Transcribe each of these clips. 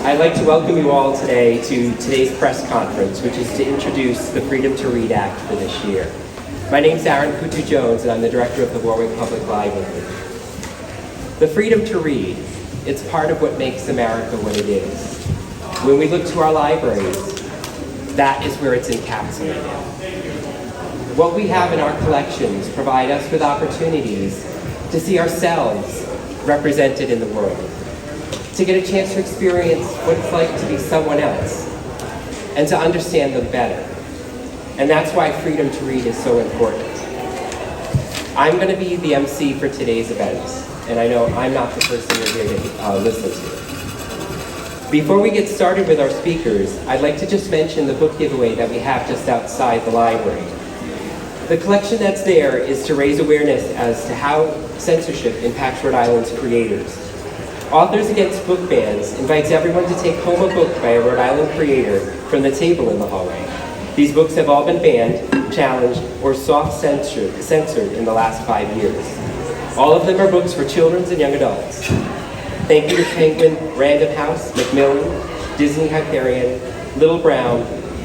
I'd like to welcome you all today to today's press conference, which is to introduce the Freedom to Read Act for this year. My name's Aaron Kutu-Jones, and I'm the director of the Warwick Public Library. The freedom to read, it's part of what makes America what it is. When we look to our libraries, that is where it's encapsulated. What we have in our collections provide us with opportunities to see ourselves represented in the world, to get a chance to experience what it's like to be someone else, and to understand them better. And that's why freedom to read is so important. I'm going to be the MC for today's event, and I know I'm not the person you're here to listen to. Before we get started with our speakers, I'd like to just mention the book giveaway that we have just outside the library. The collection that's there is to raise awareness as to how censorship impacts Rhode Island's creators. Authors Against Book Bans invites everyone to take home a book by a Rhode Island creator from the table in the hallway. These books have all been banned, challenged, or soft censored in the last 5 years. All of them are books for children and young adults. Thank you to Penguin, Random House, Macmillan, Disney Hyperion, Little Brown,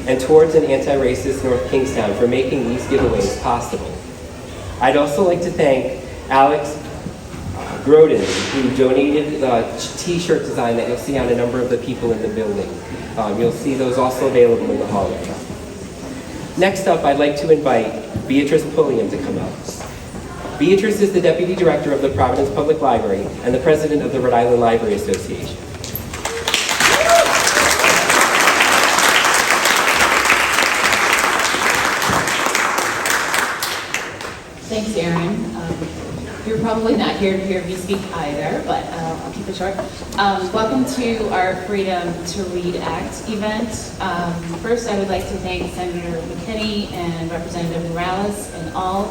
and Towards an Anti-Racist North Kingstown for making these giveaways possible. I'd also like to thank Alex Groden, who donated the t-shirt design that you'll see on a number of the people in the building. You'll see those also available in the hallway. Next up, I'd like to invite Beatrice Pulliam to come up. Beatrice is the Deputy Director of the Providence Public Library and the President of the Rhode Island Library Association. Thanks, Aaron. You're probably not here to hear me speak either, but I'll keep it short. Welcome to our Freedom to Read Act event. First, I would like to thank Senator McKinney and Representative Morales and all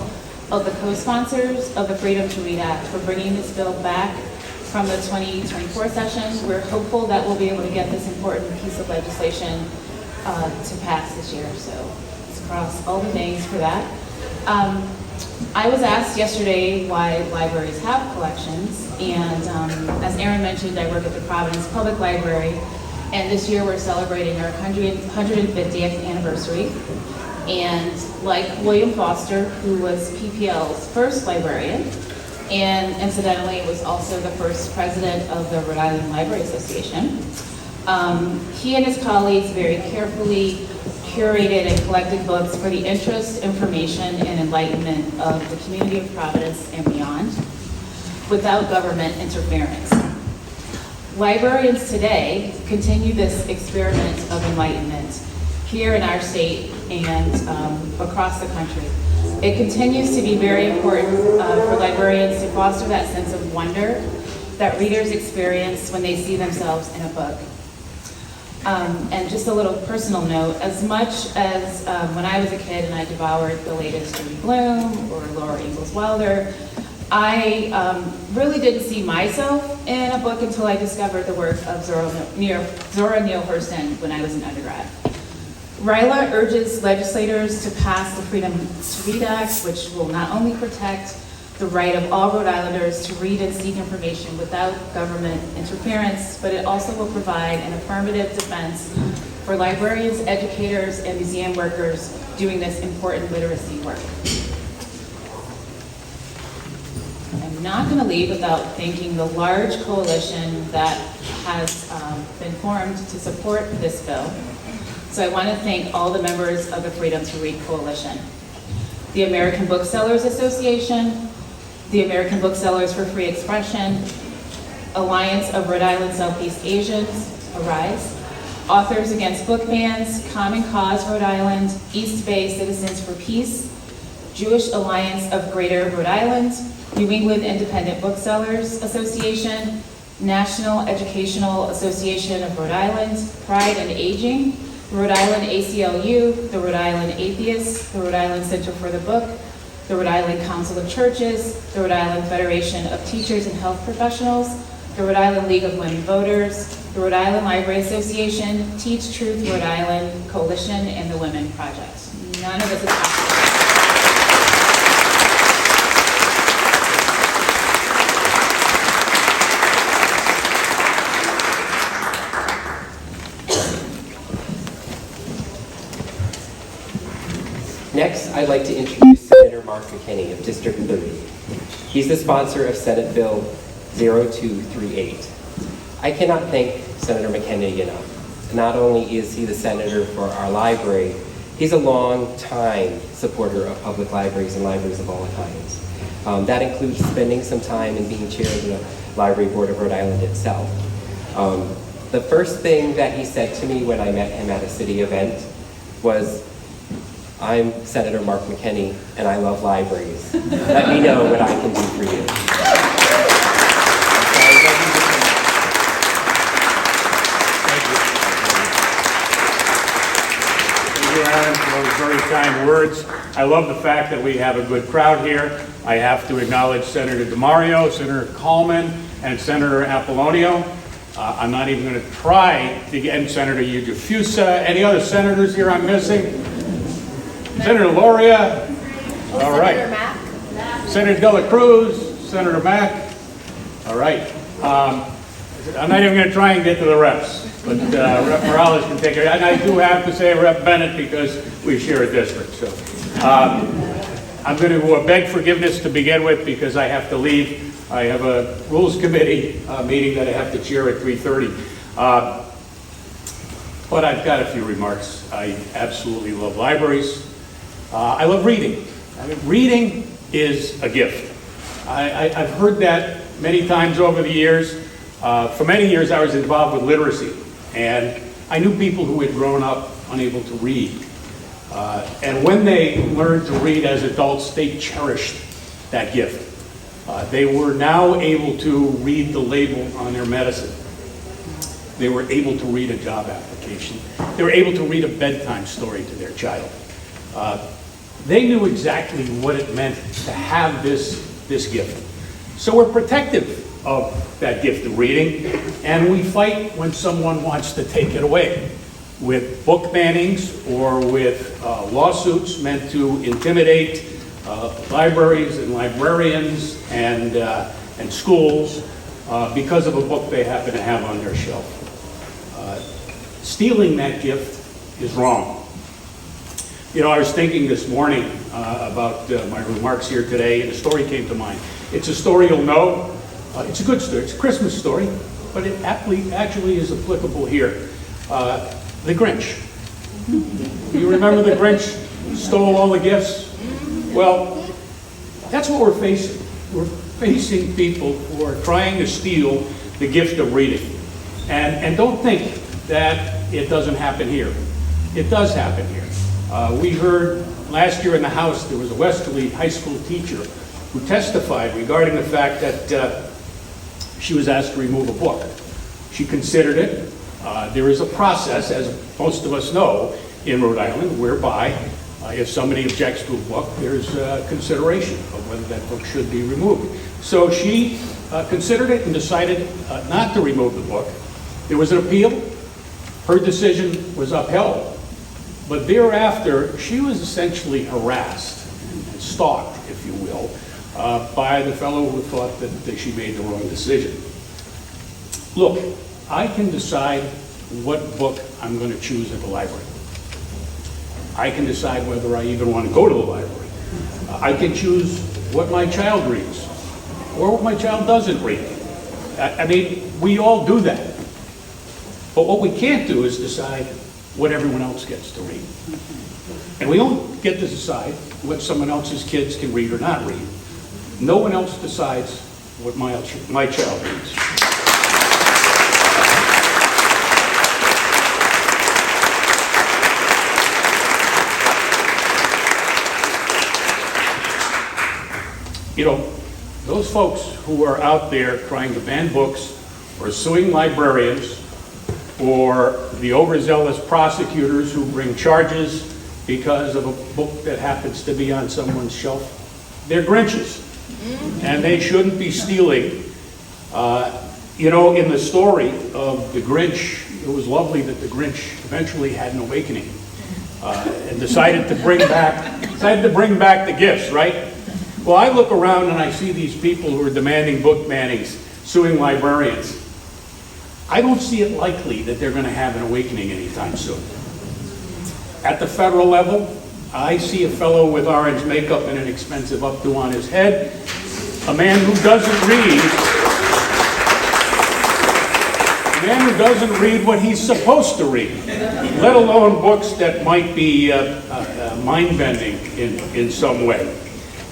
of the co-sponsors of the Freedom to Read Act for bringing this bill back from the 2024 session. We're hopeful that we'll be able to get this important piece of legislation to pass this year, so let's cross all the things for that. I was asked yesterday why libraries have collections, and as Aaron mentioned, I work at the Providence Public Library, and this year we're celebrating our 150th anniversary. And like William Foster, who was PPL's first librarian, and incidentally was also the first president of the Rhode Island Library Association, he and his colleagues very carefully curated and collected books for the interest, information, and enlightenment of the community of Providence and beyond, without government interference. Librarians today continue this experiment of enlightenment here in our state and across the country. It continues to be very important for librarians to foster that sense of wonder that readers experience when they see themselves in a book. And just a little personal note, as much as when I was a kid and I devoured the latest Judy Blume or Laura Ingalls Wilder, I really didn't see myself in a book until I discovered the work of Zora Neale Hurston when I was an undergrad. RILA urges legislators to pass the Freedom to Read Act, which will not only protect the right of all Rhode Islanders to read and seek information without government interference, but it also will provide an affirmative defense for librarians, educators, and museum workers doing this important literacy work. I'm not going to leave without thanking the large coalition that has been formed to support this bill. So I want to thank all the members of the Freedom to Read Coalition. The American Booksellers Association, the American Booksellers for Free Expression, Alliance of Rhode Island Southeast Asians, ARISE, Authors Against Book Bans, Common Cause Rhode Island, East Bay Citizens for Peace, Jewish Alliance of Greater Rhode Island, New England Independent Booksellers Association, National Educational Association of Rhode Island, Pride and Aging, the Rhode Island ACLU, the Rhode Island Atheists, the Rhode Island Center for the Book, the Rhode Island Council of Churches, the Rhode Island Federation of Teachers and Health Professionals, the Rhode Island League of Women Voters, the Rhode Island Library Association, Teach Truth Rhode Island Coalition, and the Women Project. None of this is possible. Next, I'd like to introduce Senator Mark McKinney of District 30. He's the sponsor of Senate Bill 0238. I cannot thank Senator McKinney enough. Not only is he the senator for our library, he's a long-time supporter of public libraries and libraries of all kinds. That includes spending some time and being chair of the Library Board of Rhode Island itself. The first thing that he said to me when I met him at a city event was, "I'm Senator Mark McKinney and I love libraries. Let me know what I can do for you." Thank you, Aaron, for those very kind words. I love the fact that we have a good crowd here. I have to acknowledge Senator DeMario, Senator Coleman, and Senator Apollonio. I'm not even going to try to get, and Senator Ujifusa. Any other senators here I'm missing? Senator Loria. All right. Senator Mack. Senator Dela Cruz, Senator Mack. All right. I'm not even going to try and get to the reps, but Rep. Morales can take it. And I do have to say Rep. Bennett because we share a district. So I'm going to beg forgiveness to begin with because I have to leave. I have a Rules Committee meeting that I have to chair at 3:30. But I've got a few remarks. I absolutely love libraries. I love reading. I mean, reading is a gift. I've heard that many times over the years. For many years, I was involved with literacy, and I knew people who had grown up unable to read. And when they learned to read as adults, they cherished that gift. They were now able to read the label on their medicine. They were able to read a job application. They were able to read a bedtime story to their child. They knew exactly what it meant to have this gift. So we're protective of that gift of reading, and we fight when someone wants to take it away with book bannings or with lawsuits meant to intimidate libraries and librarians and schools because of a book they happen to have on their shelf. Stealing that gift is wrong. You know, I was thinking this morning about my remarks here today, and a story came to mind. It's a story you'll know. It's a good story. It's a Christmas story, but it actually is applicable here. The Grinch. You remember the Grinch stole all the gifts? Well, that's what we're facing. We're facing people who are trying to steal the gift of reading. And don't think that it doesn't happen here. It does happen here. We heard last year in the House there was a Westerly high school teacher who testified regarding the fact that she was asked to remove a book. She considered it. There is a process, as most of us know, in Rhode Island, whereby if somebody objects to a book, there's consideration of whether that book should be removed. So she considered it and decided not to remove the book. There was an appeal. Her decision was upheld. But thereafter, she was essentially harassed and stalked, if you will, by the fellow who thought that she made the wrong decision. Look, I can decide what book I'm going to choose at the library. I can decide whether I even want to go to the library. I can choose what my child reads or what my child doesn't read. I mean, we all do that. But what we can't do is decide what everyone else gets to read. And we don't get to decide what someone else's kids can read or not read. No one else decides what my child reads. You know, those folks who are out there trying to ban books or suing librarians or the overzealous prosecutors who bring charges because of a book that happens to be on someone's shelf, they're Grinches. And they shouldn't be stealing. You know, in the story of the Grinch, it was lovely that the Grinch eventually had an awakening and decided to bring back the gifts, right? Well, I look around and I see these people who are demanding book bannings, suing librarians. I don't see it likely that they're going to have an awakening anytime soon. At the federal level, I see a fellow with orange makeup and an expensive updo on his head, a man who doesn't read, what he's supposed to read, let alone books that might be mind-bending in some way.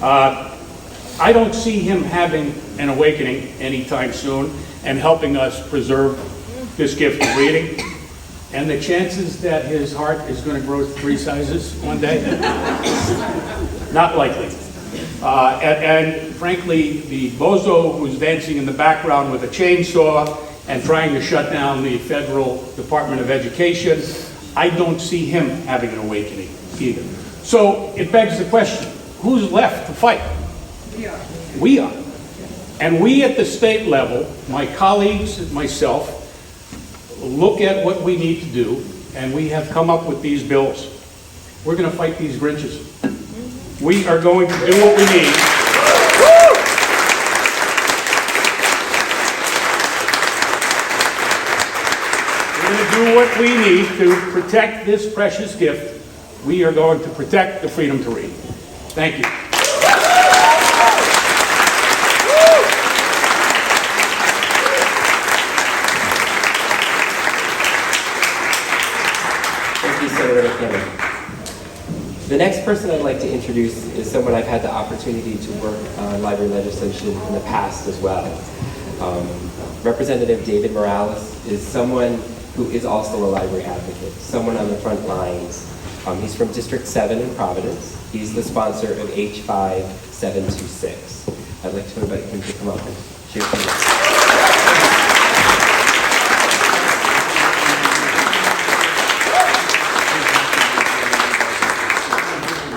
I don't see him having an awakening anytime soon and helping us preserve this gift of reading. And the chances that his heart is going to grow 3 sizes one day? Not likely. And frankly, the bozo who's dancing in the background with a chainsaw and trying to shut down the Federal Department of Education, I don't see him having an awakening either. So it begs the question, who's left to fight? We are. And we at the state level, my colleagues and myself, look at what we need to do, and we have come up with these bills. We're going to fight these Grinches. We are going to do what we need. We're going to do what we need to protect this precious gift. We are going to protect the freedom to read. Thank you. Senator McCammon. The next person I'd like to introduce is someone I've had the opportunity to work on library legislation in the past as well. Representative David Morales is someone who is also a library advocate, someone on the front lines. He's from District 7 in Providence. He's the sponsor of H5 726. I'd like to invite him to come up and share some words.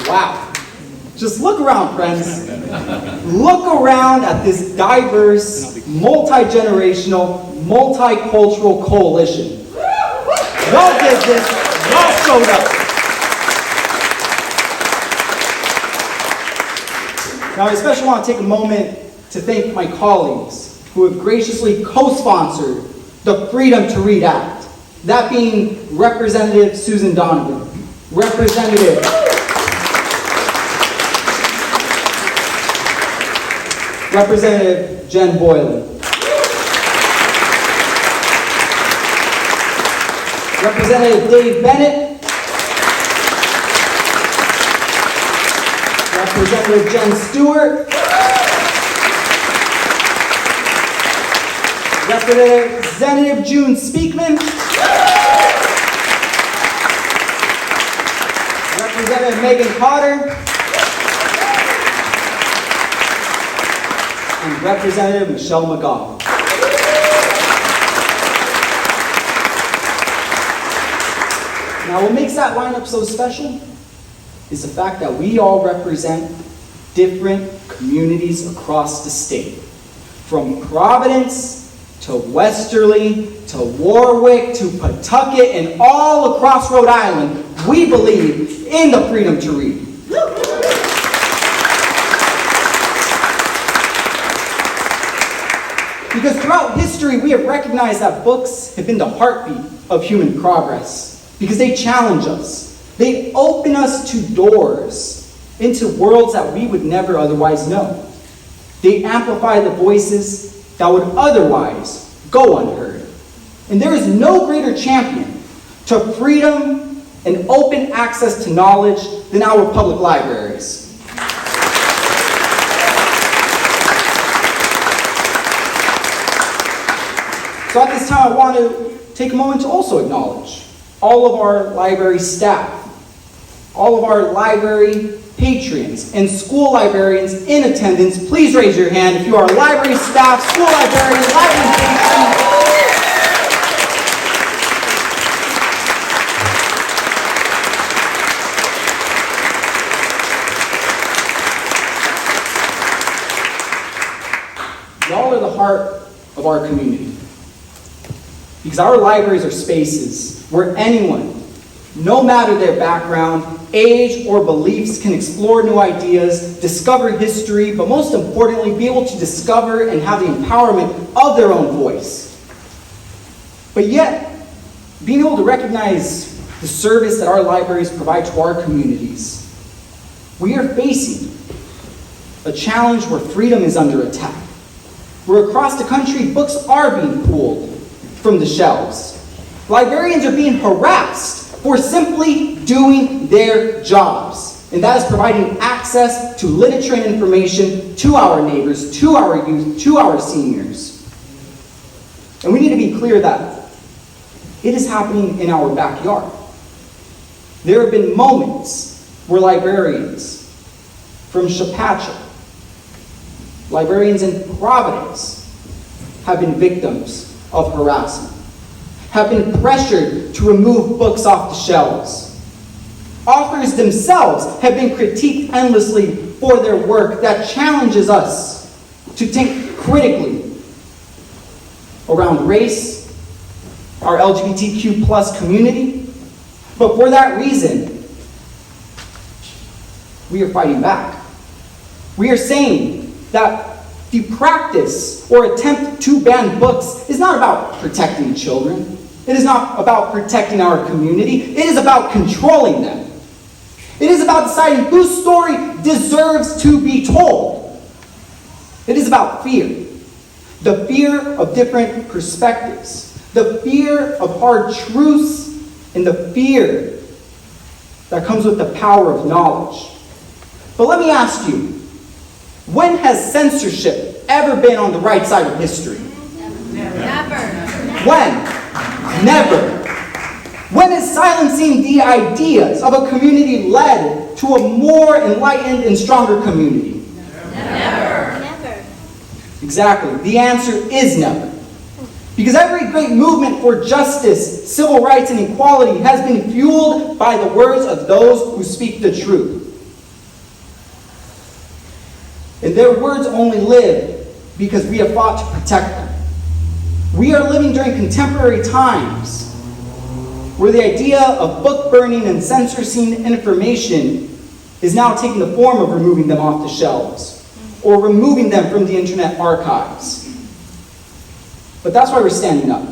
Wow. Just look around, friends. Look around at this diverse, multi-generational, multicultural coalition. Y'all did this. Y'all showed up. Now, I especially want to take a moment to thank my colleagues who have graciously co-sponsored the Freedom to Read Act. That being Representative Susan Donovan, Representative Jen Boylan, Representative Dave Bennett, Representative Jen Stewart, Representative June Speakman, Representative Megan Cotter, and Representative Michelle McGough. Now, what makes that lineup so special is the fact that we all represent different communities across the state. From Providence to Westerly to Warwick to Pawtucket and all across Rhode Island, we believe in the freedom to read. Because throughout history, we have recognized that books have been the heartbeat of human progress. Because they challenge us. They open us to doors into worlds that we would never otherwise know. They amplify the voices that would otherwise go unheard. And there is no greater champion to freedom and open access to knowledge than our public libraries. So at this time, I want to take a moment to also acknowledge all of our library staff, all of our library patrons, and school librarians in attendance. Please raise your hand if you are library staff, school librarian, library patron. Y'all are the heart of our community. Because our libraries are spaces where anyone, no matter their background, age, or beliefs, can explore new ideas, discover history, but most importantly, be able to discover and have the empowerment of their own voice. But yet, being able to recognize the service that our libraries provide to our communities We are facing a challenge where freedom is under attack, where across the country books are being pulled from the shelves. Librarians are being harassed for simply doing their jobs, and that is providing access to literature and information to our neighbors, to our youth, to our seniors. And we need to be clear that it is happening in our backyard. There have been moments where librarians from Chepachet, librarians in Providence, have been victims of harassment, have been pressured to remove books off the shelves. Authors themselves have been critiqued endlessly for their work that challenges us to think critically around race, our LGBTQ plus community. But for that reason, we are fighting back. We are saying that the practice or attempt to ban books is not about protecting children. It is not about protecting our community. It is about controlling them. It is about deciding whose story deserves to be told. It is about fear. The fear of different perspectives. The fear of hard truths. And the fear that comes with the power of knowledge. But let me ask you, when has censorship ever been on the right side of history? Never. When? Never. When is silencing the ideas of a community led to a more enlightened and stronger community? Never. Never. Exactly. The answer is never. Because every great movement for justice, civil rights, and equality has been fueled by the words of those who speak the truth. And their words only live because we have fought to protect them. We are living during contemporary times where the idea of book burning and censoring information is now taking the form of removing them off the shelves or removing them from the internet archives. But that's why we're standing up,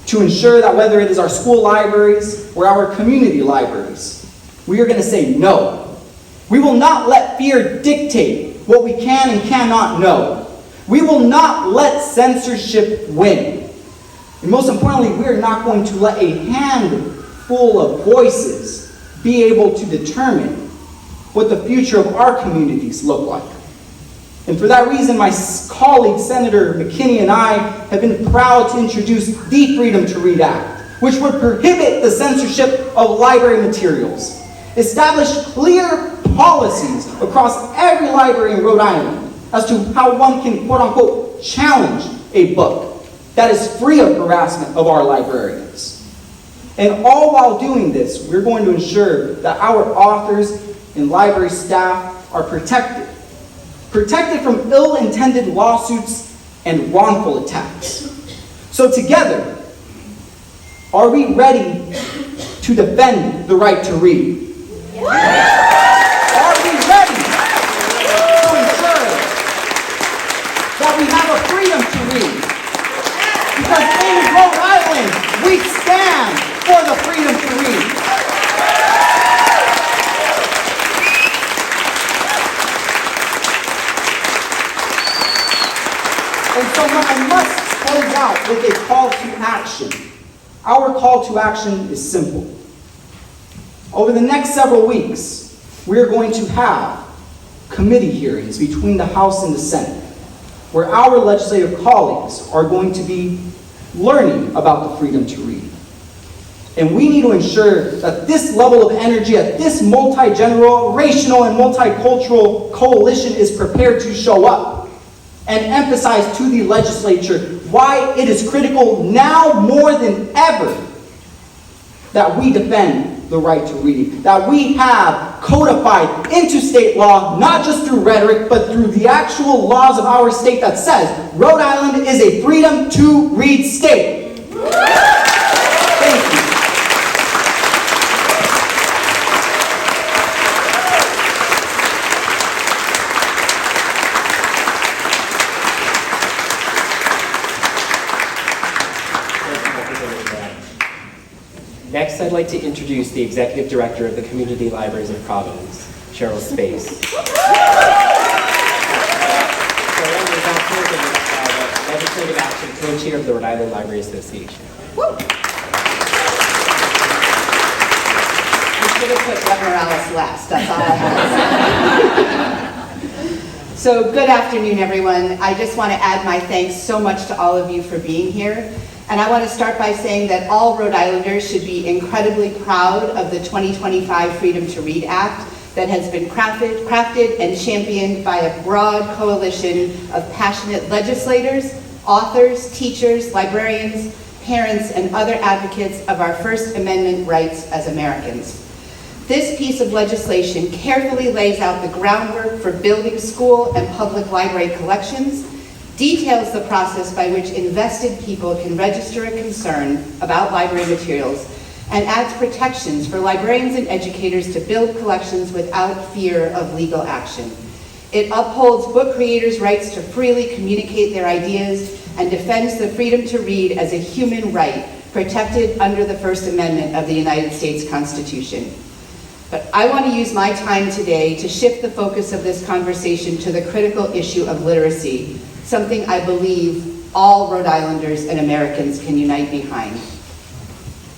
to ensure that whether it is our school libraries or our community libraries, we are going to say no. We will not let fear dictate what we can and cannot know. We will not let censorship win. And most importantly, we are not going to let a handful of voices be able to determine what the future of our communities look like. And for that reason, my colleague, Senator McKinney, and I have been proud to introduce the Freedom to Read Act, which would prohibit the censorship of library materials, establish clear policies across every library in Rhode Island as to how one can, quote-unquote, challenge a book that is free of harassment of our librarians. And all while doing this, we're going to ensure that our authors and library staff are protected from ill-intended lawsuits and wrongful attacks. So together, are we ready to defend the right to read? Are we ready to ensure that we have a freedom to read? Because in Rhode Island, we stand for the freedom to read. And so I must close out with a call to action. Our call to action is simple. Over the next several weeks, we are going to have committee hearings between the House and the Senate, where our legislative colleagues are going to be learning about the freedom to read. And we need to ensure that this level of energy at this multi-generational and multicultural coalition is prepared to show up and emphasize to the legislature why it is critical now more than ever that we defend the right to read, that we have codified into state law, not just through rhetoric, but through the actual laws of our state that says Rhode Island is a freedom to read state. Thank you. Next, I'd like to introduce the Executive Director of the Community Libraries of Providence, Cheryl Space. Cheryl is also the Legislative Action Co-Chair of the Rhode Island Library Association. I should have put Rep. Morales last, that's all I have. So good afternoon, everyone. I just want to add my thanks so much to all of you for being here. And I want to start by saying that all Rhode Islanders should be incredibly proud of the 2025 Freedom to Read Act that has been crafted and championed by a broad coalition of passionate legislators, authors, teachers, librarians, parents, and other advocates of our First Amendment rights as Americans. This piece of legislation carefully lays out the groundwork for building school and public library collections, details the process by which invested people can register a concern about library materials, and adds protections for librarians and educators to build collections without fear of legal action. It upholds book creators' rights to freely communicate their ideas and defends the freedom to read as a human right protected under the First Amendment of the United States Constitution. But I want to use my time today to shift the focus of this conversation to the critical issue of literacy, something I believe all Rhode Islanders and Americans can unite behind.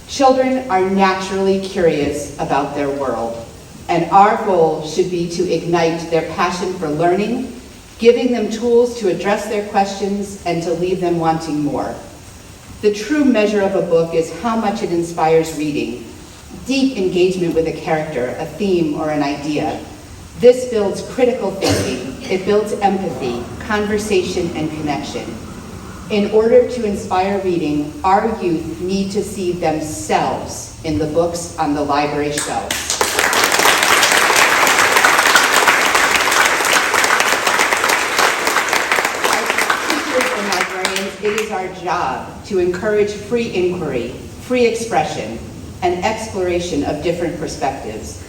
Children are naturally curious about their world, and our goal should be to ignite their passion for learning, giving them tools to address their questions and to leave them wanting more. The true measure of a book is how much it inspires reading, deep engagement with a character, a theme, or an idea. This builds critical thinking, it builds empathy, conversation, and connection. In order to inspire reading, our youth need to see themselves in the books on the library shelves. As teachers and librarians, it is our job to encourage free inquiry, free expression, and exploration of different perspectives.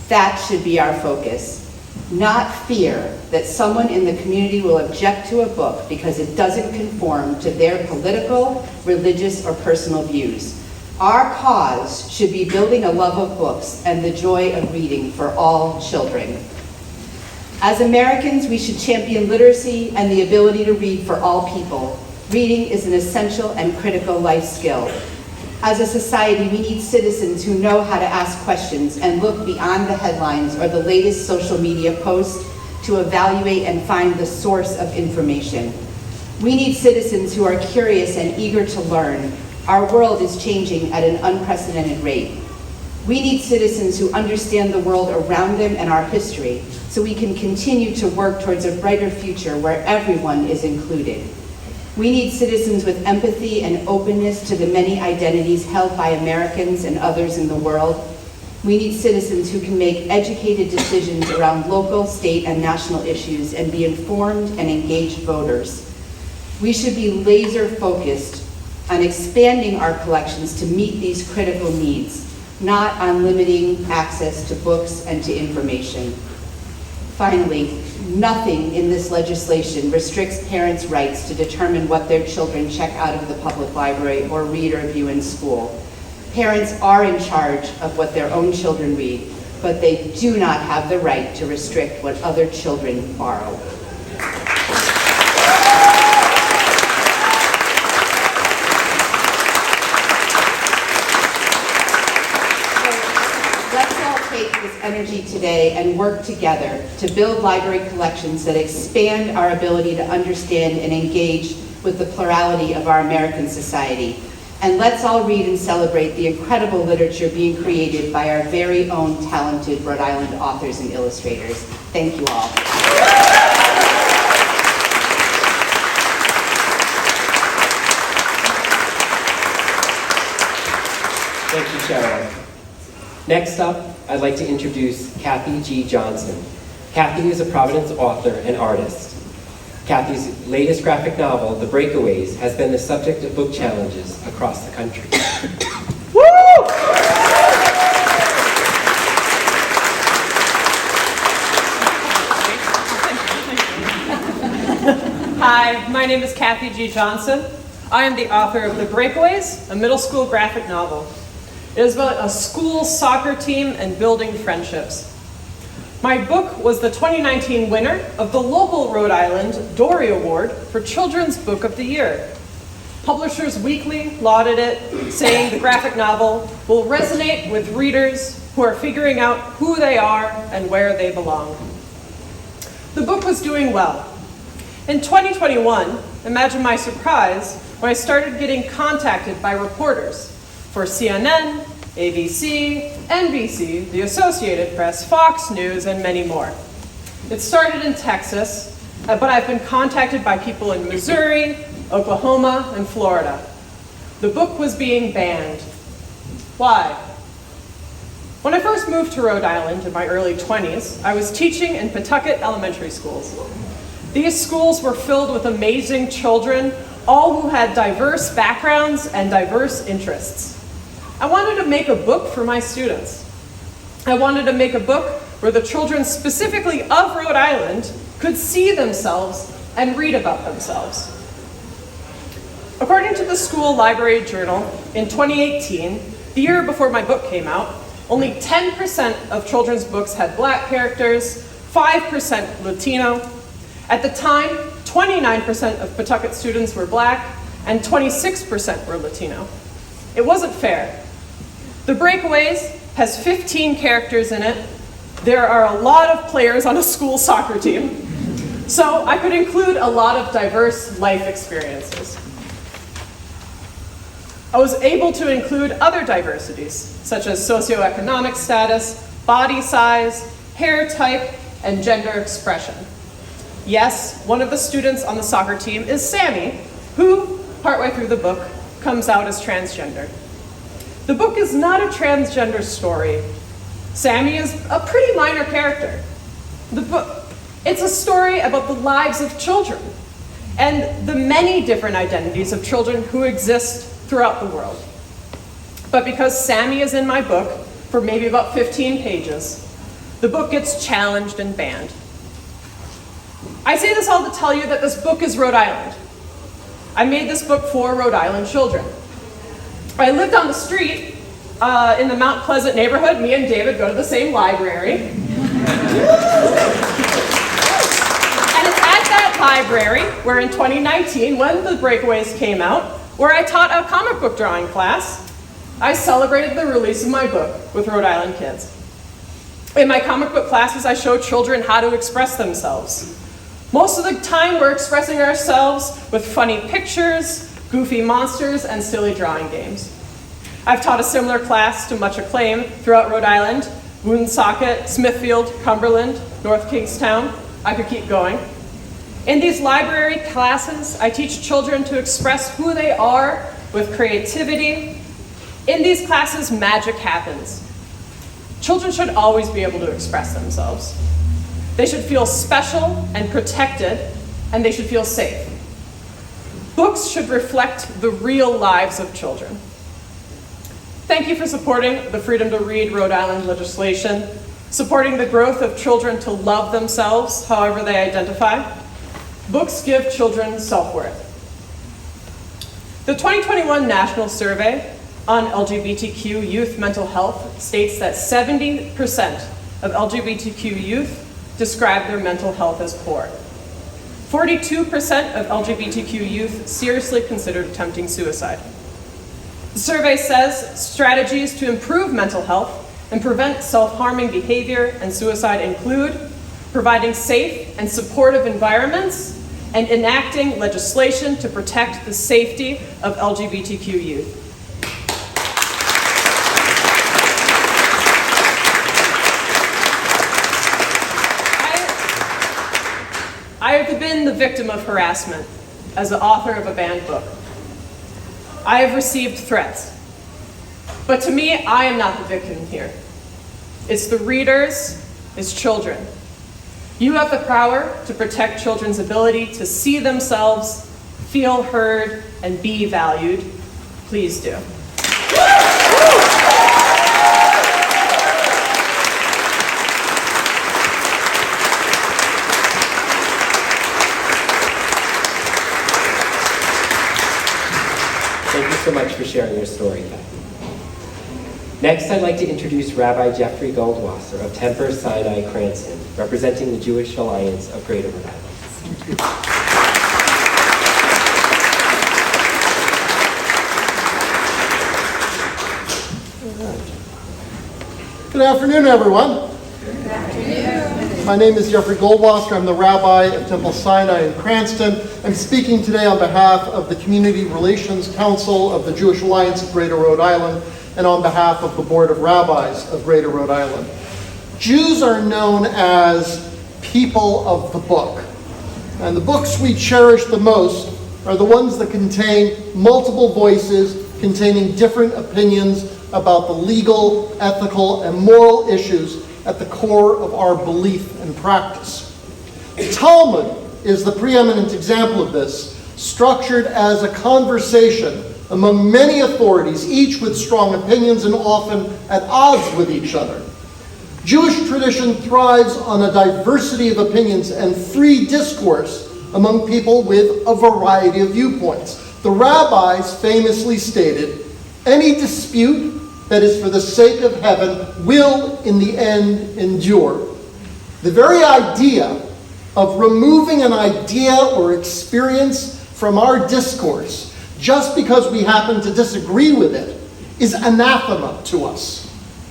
That should be our focus. Not fear that someone in the community will object to a book because it doesn't conform to their political, religious, or personal views. Our cause should be building a love of books and the joy of reading for all children. As Americans, we should champion literacy and the ability to read for all people. Reading is an essential and critical life skill. As a society, we need citizens who know how to ask questions and look beyond the headlines or the latest social media posts to evaluate and find the source of information. We need citizens who are curious and eager to learn. Our world is changing at an unprecedented rate. We need citizens who understand the world around them and our history so we can continue to work towards a brighter future where everyone is included. We need citizens with empathy and openness to the many identities held by Americans and others in the world. We need citizens who can make educated decisions around local, state, and national issues and be informed and engaged voters. We should be laser focused on expanding our collections to meet these critical needs, not on limiting access to books and to information. Finally, nothing in this legislation restricts parents' rights to determine what their children check out of the public library or read or view in school. Parents are in charge of what their own children read, but they do not have the right to restrict what other children borrow. Energy today and work together to build library collections that expand our ability to understand and engage with the plurality of our American society. And let's all read and celebrate the incredible literature being created by our very own talented Rhode Island authors and illustrators. Thank you all. Thank you, Cheryl. Next up, I'd like to introduce Kathy G. Johnson. Kathy is a Providence author and artist. Kathy's latest graphic novel, The Breakaways, has been the subject of book challenges across the country. Woo! Hi, my name is Kathy G. Johnson. I am the author of The Breakaways, a middle school graphic novel. It is about a school soccer team and building friendships. My book was the 2019 winner of the local Rhode Island Dory Award for Children's Book of the Year. Publishers Weekly lauded it, saying the graphic novel will resonate with readers who are figuring out who they are and where they belong. The book was doing well. In 2021, imagine my surprise when I started getting contacted by reporters for CNN, ABC, NBC, the Associated Press, Fox News, and many more. It started in Texas, but I've been contacted by people in Missouri, Oklahoma, and Florida. The book was being banned. Why? When I first moved to Rhode Island in my early 20s, I was teaching in Pawtucket elementary schools. These schools were filled with amazing children, all who had diverse backgrounds and diverse interests. I wanted to make a book for my students. I wanted to make a book where the children specifically of Rhode Island could see themselves and read about themselves. According to the School Library Journal, in 2018, the year before my book came out, only 10% of children's books had Black characters, 5% Latino. At the time, 29% of Pawtucket students were Black and 26% were Latino. It wasn't fair. The Breakaways has 15 characters in it. There are a lot of players on a school soccer team. So I could include a lot of diverse life experiences. I was able to include other diversities, such as socioeconomic status, body size, hair type, and gender expression. Yes, one of the students on the soccer team is Sammy, who, partway through the book, comes out as transgender. The book is not a transgender story. Sammy is a pretty minor character. It's a story about the lives of children and the many different identities of children who exist throughout the world. But because Sammy is in my book for maybe about 15 pages, the book gets challenged and banned. I say this all to tell you that this book is Rhode Island. I made this book for Rhode Island children. I lived on the street in the Mount Pleasant neighborhood. Me and David go to the same library. And it's at that library where in 2019, when The Breakaways came out, where I taught a comic book drawing class, I celebrated the release of my book with Rhode Island kids. In my comic book classes, I show children how to express themselves. Most of the time, we're expressing ourselves with funny pictures, goofy monsters, and silly drawing games. I've taught a similar class to much acclaim throughout Rhode Island, Woonsocket, Smithfield, Cumberland, North Kingstown. I could keep going. In these library classes, I teach children to express who they are with creativity. In these classes, magic happens. Children should always be able to express themselves. They should feel special and protected, and they should feel safe. Books should reflect the real lives of children. Thank you for supporting the Freedom to Read Rhode Island legislation, supporting the growth of children to love themselves, however they identify. Books give children self-worth. The 2021 National Survey on LGBTQ youth mental health states that 70% of LGBTQ youth describe their mental health as poor. 42% of LGBTQ youth seriously considered attempting suicide. The survey says strategies to improve mental health and prevent self-harming behavior and suicide include providing safe and supportive environments and enacting legislation to protect the safety of LGBTQ youth. I have been the victim of harassment as the author of a banned book. I have received threats. But to me, I am not the victim here. It's the readers, it's children. You have the power to protect children's ability to see themselves, feel heard, and be valued. Please do. Thank you so much for sharing your story, Kathy. Next, I'd like to introduce Rabbi Jeffrey Goldwasser of Temper Sinai Cranston, representing the Jewish Alliance of Greater Rhode Island. Good afternoon, everyone. Good afternoon. My name is Jeffrey Goldwasser. I'm the rabbi of Temple Sinai in Cranston. I'm speaking today on behalf of the Community Relations Council of the Jewish Alliance of Greater Rhode Island and on behalf of the Board of Rabbis of Greater Rhode Island. Jews are known as people of the book. And the books we cherish the most are the ones that contain multiple voices containing different opinions about the legal, ethical, and moral issues at the core of our belief and practice. The Talmud is the preeminent example of this, structured as a conversation among many authorities, each with strong opinions and often at odds with each other. Jewish tradition thrives on a diversity of opinions and free discourse among people with a variety of viewpoints. The rabbis famously stated, "Any dispute that is for the sake of heaven will in the end endure." The very idea of removing an idea or experience from our discourse just because we happen to disagree with it is anathema to us.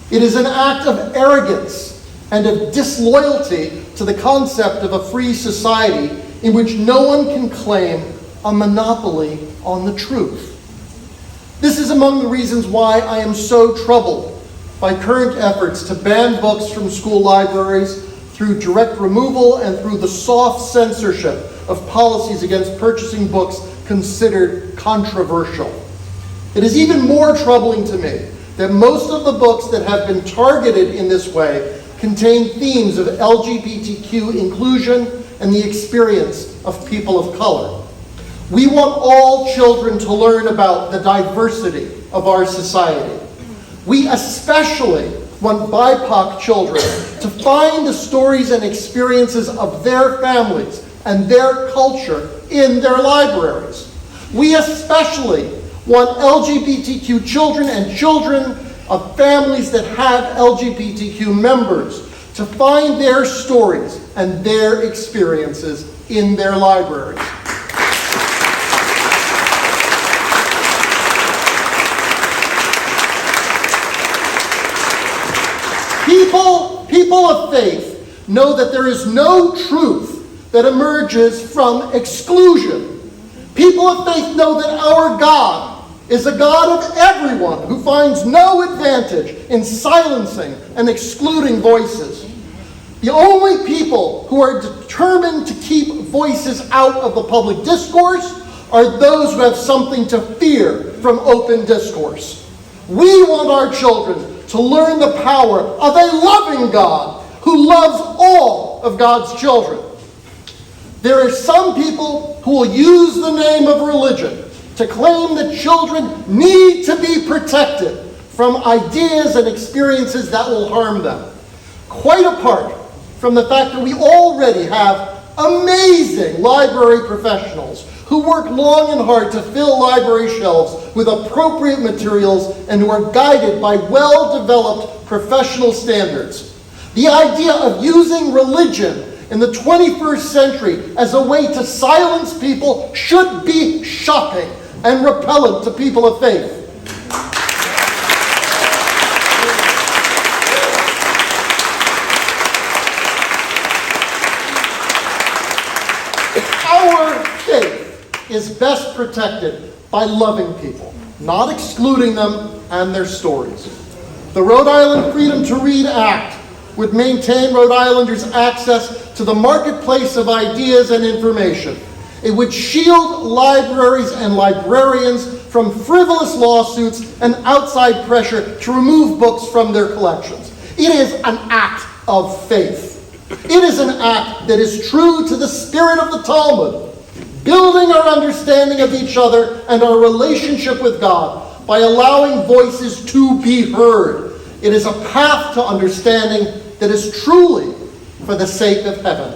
It is an act of arrogance and of disloyalty to the concept of a free society in which no one can claim a monopoly on the truth. This is among the reasons why I am so troubled by current efforts to ban books from school libraries through direct removal and through the soft censorship of policies against purchasing books considered controversial. It is even more troubling to me that most of the books that have been targeted in this way contain themes of LGBTQ inclusion and the experience of people of color. We want all children to learn about the diversity of our society. We especially want BIPOC children to find the stories and experiences of their families and their culture in their libraries. We especially want LGBTQ children and children of families that have LGBTQ members to find their stories and their experiences in their libraries. People of faith know that there is no truth that emerges from exclusion. People of faith know that our God is a God of everyone who finds no advantage in silencing and excluding voices. The only people who are determined to keep voices out of the public discourse are those who have something to fear from open discourse. We want our children to learn the power of a loving God who loves all of God's children. There are some people who will use the name of religion to claim that children need to be protected from ideas and experiences that will harm them. Quite apart from the fact that we already have amazing library professionals who work long and hard to fill library shelves with appropriate materials and who are guided by well-developed professional standards. The idea of using religion in the 21st century as a way to silence people should be shocking and repellent to people of faith. Our faith is best protected by loving people, not excluding them and their stories. The Rhode Island Freedom to Read Act would maintain Rhode Islanders' access to the marketplace of ideas and information. It would shield libraries and librarians from frivolous lawsuits and outside pressure to remove books from their collections. It is an act of faith. It is an act that is true to the spirit of the Talmud, building our understanding of each other and our relationship with God by allowing voices to be heard. It is a path to understanding that is truly for the sake of heaven.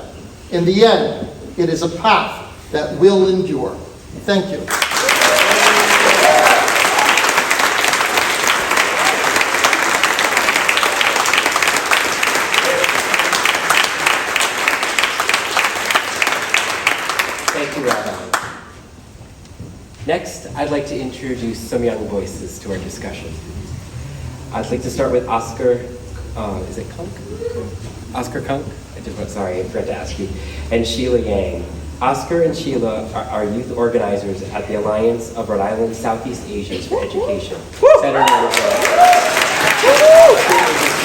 In the end, it is a path that will endure. Thank you. Next, I'd like to introduce some young voices to our discussion. I'd like to start with Oscar, is it Kunk? Oscar Kunk? Sorry, I forgot to ask you. And Sheila Yang. Oscar and Sheila are youth organizers at the Alliance of Rhode Island Southeast Asians for Education. Center in Oscar is a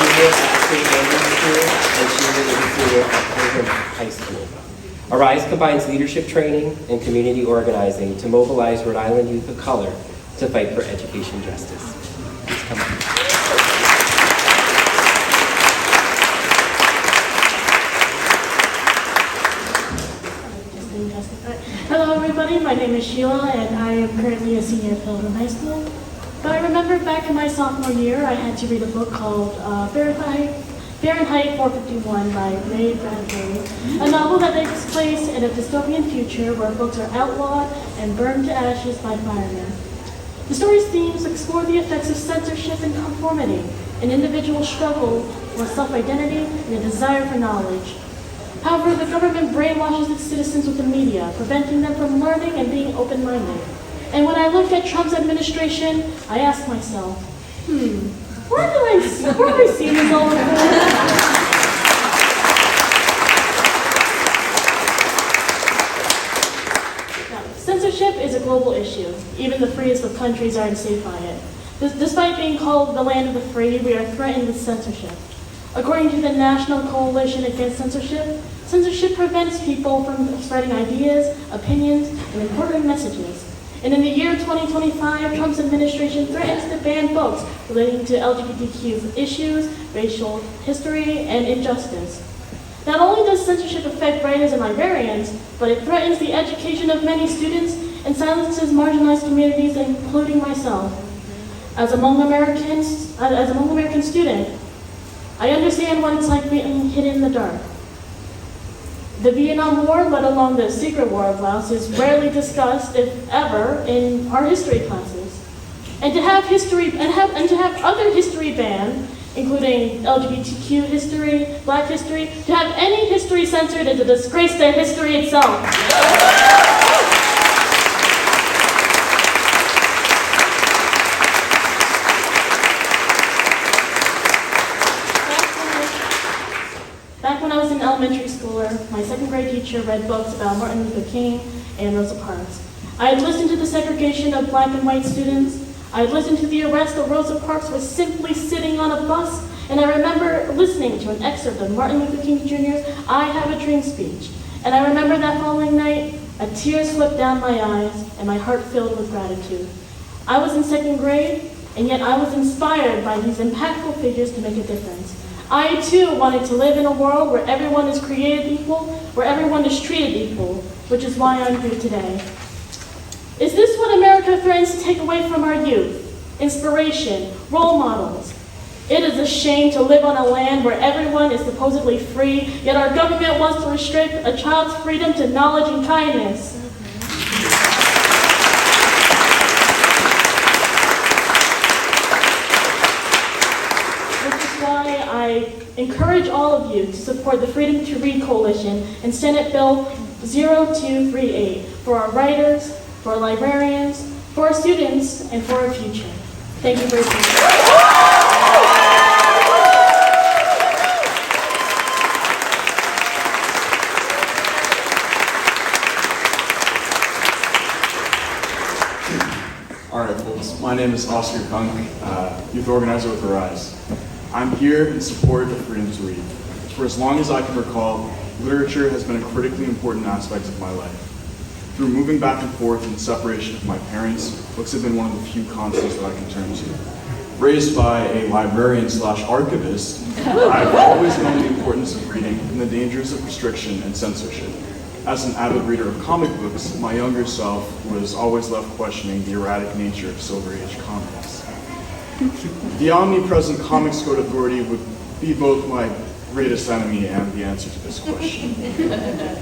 senior at St. Andrews School, and Sheila is a senior at Pilgrim High School. ARISE combines leadership training and community organizing to mobilize Rhode Island youth of color to fight for education justice. Please come up. Hello everybody, my name is Sheila and I am currently a senior at Pilgrim High School. But I remember back in my sophomore year, I had to read a book called Fahrenheit 451 by Ray Bradbury, a novel that takes place in a dystopian future where books are outlawed and burned to ashes by firemen. The story's themes explore the effects of censorship and conformity, an individual struggle for self-identity and a desire for knowledge. However, the government brainwashes its citizens with the media, preventing them from learning and being open-minded. And when I look at Trump's administration, I ask myself, where have I seen this all before? Censorship is a global issue. Even the freest of countries aren't safe by it. Despite being called the land of the free, we are threatened with censorship. According to the National Coalition Against Censorship, censorship prevents people from spreading ideas, opinions, and important messages. And in the year 2025, Trump's administration threatens to ban books relating to LGBTQ issues, racial history, and injustice. Not only does censorship affect writers and librarians, but it threatens the education of many students and silences marginalized communities, including myself. As a Hmong American student, I understand what it's like being hidden in the dark. The Vietnam War, let alone the secret war of Laos, is rarely discussed, if ever, in our history classes. And to have other history banned, including LGBTQ history, Black history, to have any history censored is a disgrace to history itself. Back when I was an elementary schooler, my second grade teacher read books about Martin Luther King and Rosa Parks. I had listened to the segregation of Black and white students. I had listened to the arrest of Rosa Parks was simply sitting on a bus, and I remember listening to an excerpt of Martin Luther King Jr.'s I Have a Dream speech. And I remember that following night, a tear slipped down my eyes and my heart filled with gratitude. I was in second grade, and yet I was inspired by these impactful figures to make a difference. I too wanted to live in a world where everyone is created equal, where everyone is treated equal, which is why I'm here today. Is this what America threatens to take away from our youth? Inspiration, role models. It is a shame to live on a land where everyone is supposedly free, yet our government wants to restrict a child's freedom to knowledge and kindness. Which is why I encourage all of you to support the Freedom to Read Coalition and Senate Bill 0238 for our writers, for our librarians, for our students, and for our future. Thank you very much. All right, folks. My name is Oscar Kunk, youth organizer with ARISE. I'm here in support of freedom to read. For as long as I can recall, literature has been a critically important aspect of my life. Through moving back and forth in the separation of my parents, books have been one of the few constants that I can turn to. Raised by a librarian/archivist, I've always known the importance of reading and the dangers of restriction and censorship. As an avid reader of comic books, my younger self was always left questioning the erratic nature of Silver Age comics. The omnipresent Comics Code Authority would be both my greatest enemy and the answer to this question.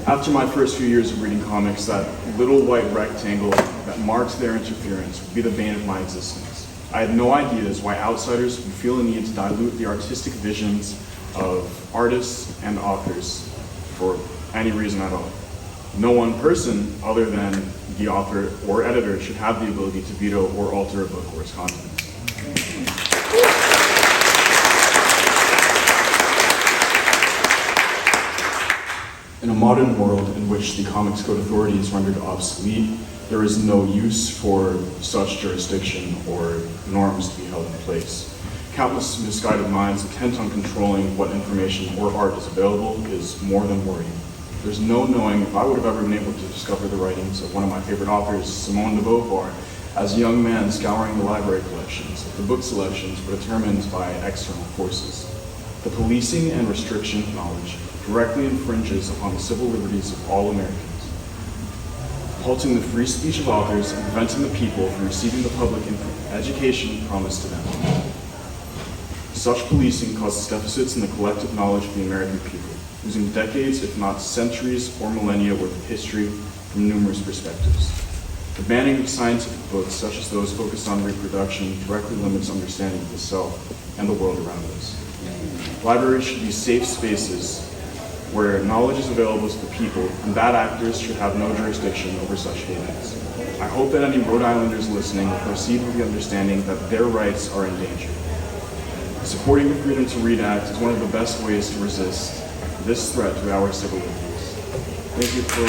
After my first few years of reading comics, that little white rectangle that marks their interference would be the bane of my existence. I had no ideas why outsiders would feel the need to dilute the artistic visions of artists and authors for any reason at all. No one person other than the author or editor should have the ability to veto or alter a book or its content. In a modern world in which the Comics Code Authority is rendered obsolete, there is no use for such jurisdiction or norms to be held in place. Countless misguided minds intent on controlling what information or art is available is more than worrying. There's no knowing if I would have ever been able to discover the writings of one of my favorite authors, Simone de Beauvoir, as a young man scouring the library collections. The book selections were determined by external forces. The policing and restriction of knowledge directly infringes upon the civil liberties of all Americans, halting the free speech of authors and preventing the people from receiving the public education promised to them. Such policing causes deficits in the collective knowledge of the American people, losing decades, if not centuries or millennia worth of history from numerous perspectives. The banning of scientific books, such as those focused on reproduction, directly limits understanding of the self and the world around us. Libraries should be safe spaces where knowledge is available to the people, and bad actors should have no jurisdiction over such havens. I hope that any Rhode Islanders listening will proceed with the understanding that their rights are in danger. Supporting the Freedom to Read Act is one of the best ways to resist this threat to our civil liberties. Thank you for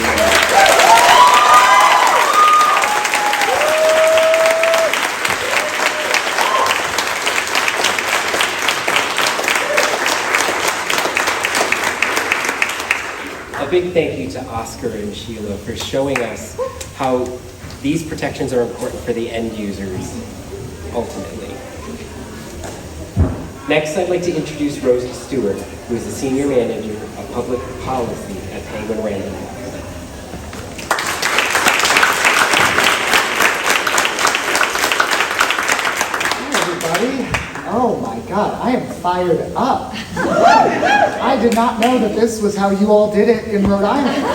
A big thank you to Oscar and Sheila for showing us how these protections are important for the end users, ultimately. Next, I'd like to introduce Rosie Stewart, who is the Senior Manager of Public Policy at Penguin Random House. Hi, everybody. Oh my God, I am fired up. I did not know that this was how you all did it in Rhode Island.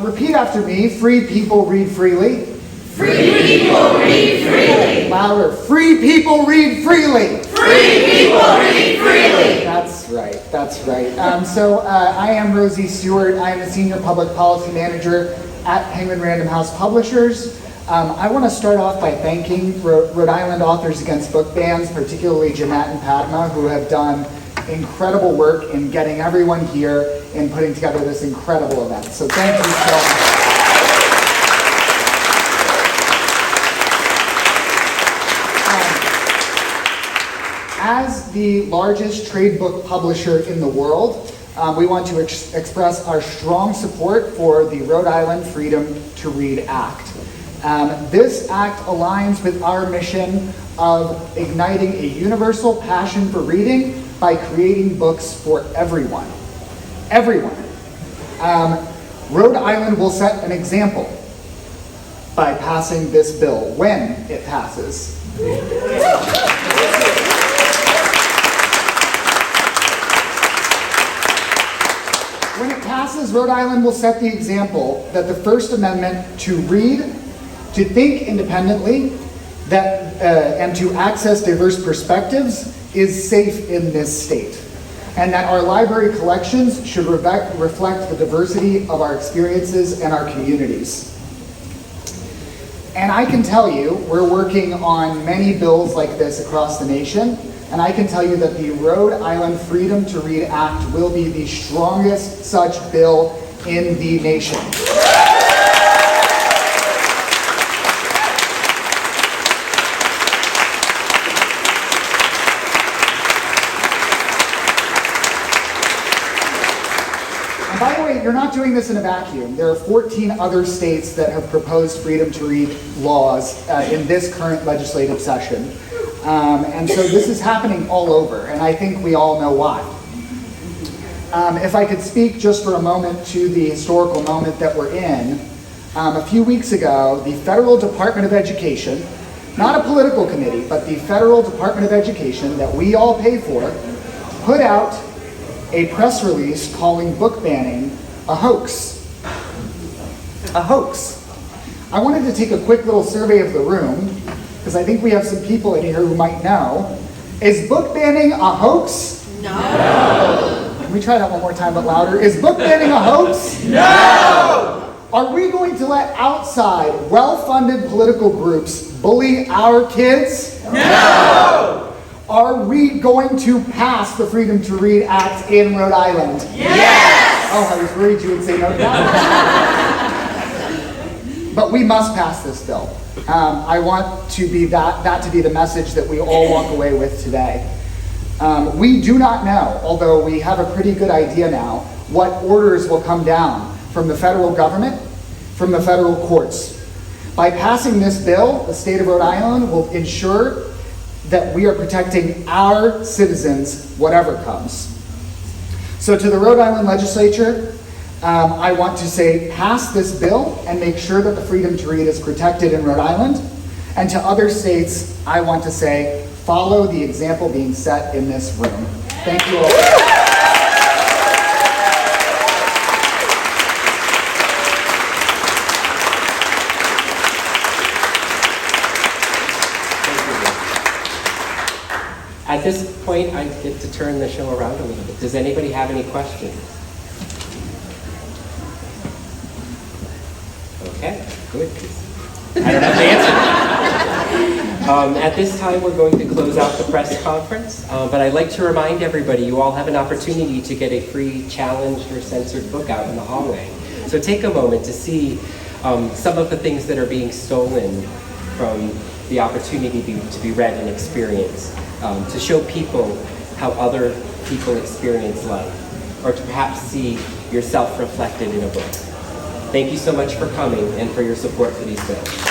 Repeat after me. Free people read freely. Free people read freely. Louder. Free people read freely. Free people read freely. That's right. That's right. I am Rosie Stewart. I am the Senior Public Policy Manager at Penguin Random House Publishers. I want to start off by thanking Rhode Island Authors Against Book Bans, particularly Jeanette and Padma, who have done incredible work in getting everyone here and putting together this incredible event. So thank you so much. As the largest trade book publisher in the world, we want to express our strong support for the Rhode Island Freedom to Read Act. This act aligns with our mission of igniting a universal passion for reading by creating books for everyone. Everyone. Rhode Island will set an example by passing this bill when it passes. When it passes, Rhode Island will set the example that the First Amendment to read, to think independently, and to access diverse perspectives is safe in this state. And that our library collections should reflect the diversity of our experiences and our communities. And I can tell you, we're working on many bills like this across the nation, and I can tell you that the Rhode Island Freedom to Read Act will be the strongest such bill in the nation. And by the way, you're not doing this in a vacuum. There are 14 other states that have proposed freedom to read laws in this current legislative session. And so this is happening all over, and I think we all know why. If I could speak just for a moment to the historical moment that we're in, a few weeks ago, the Federal Department of Education, not a political committee, but the Federal Department of Education that we all pay for, put out a press release calling book banning a hoax. A hoax. I wanted to take a quick little survey of the room, because I think we have some people in here who might know. Is book banning a hoax? No. Can we try that one more time but louder? Is book banning a hoax? No! Are we going to let outside, well-funded political groups bully our kids? No! Are we going to pass the Freedom to Read Act in Rhode Island? Yes! Oh, I was worried you would say no to that. But we must pass this bill. I want to be that to be the message that we all walk away with today. We do not know, although we have a pretty good idea now, what orders will come down from the federal government, from the federal courts. By passing this bill, the state of Rhode Island will ensure that we are protecting our citizens, whatever comes. So to the Rhode Island legislature, I want to say pass this bill and make sure that the freedom to read is protected in Rhode Island. And to other states, I want to say follow the example being set in this room. Thank you all. At this point, I get to turn the show around a little bit. Does anybody have any questions? Okay, good. I don't have to answer. At this time, we're going to close out the press conference, but I'd like to remind everybody, you all have an opportunity to get a free challenged or censored book out in the hallway. So take a moment to see some of the things that are being stolen from the opportunity to be read and experienced, to show people how other people experience life, or to perhaps see yourself reflected in a book. Thank you so much for coming and for your support for these bills.